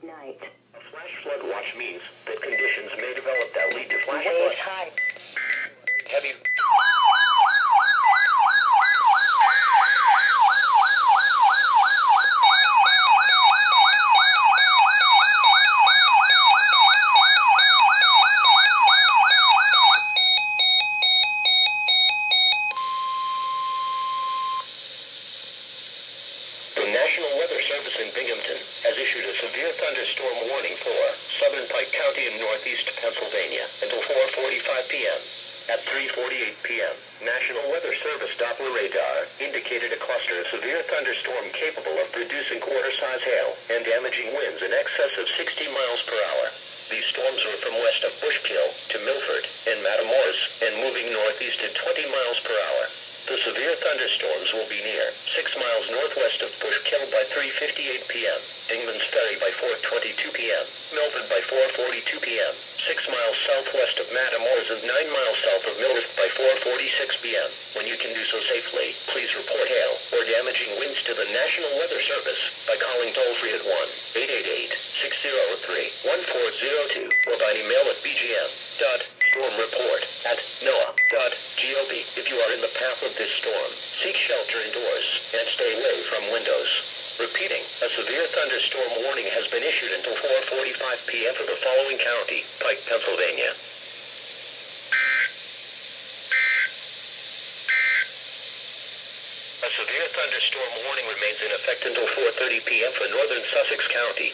Night. A flash flood watch means that conditions may develop that lead to flash Wave flood. high. Heavy. The National Weather Service in Binghamton has issued a severe thunderstorm warning for southern Pike County in northeast Pennsylvania until 4:45 p.m. At 3:48 p.m., National Weather Service Doppler radar indicated a cluster of severe thunderstorm capable of producing quarter-size hail and damaging winds in excess of 60 miles per hour. These storms were from west of Bushkill to Milford and Matamoros and moving northeast at 20 miles per hour. The severe thunderstorms will be near 6 miles northwest of Bushkill by 3:58 p.m., Dingman's Ferry by 4:22 p.m., Milford by 4:42 p.m., 6 miles southwest of Matamoros and 9 miles south of Milford by 4:46 p.m. When you can do so safely, please report hail or damaging winds to the National Weather Service by calling toll-free at 1-888-603-1402 or by email at bgm.stormreport@noaa.gov. If you are in the path of this storm, seek shelter indoors and stay away from windows. Repeating, a severe thunderstorm warning has been issued until 4:45 p.m. for the following county: Pike, Pennsylvania. A severe thunderstorm warning remains in effect until 4:30 p.m. for northern Sussex County.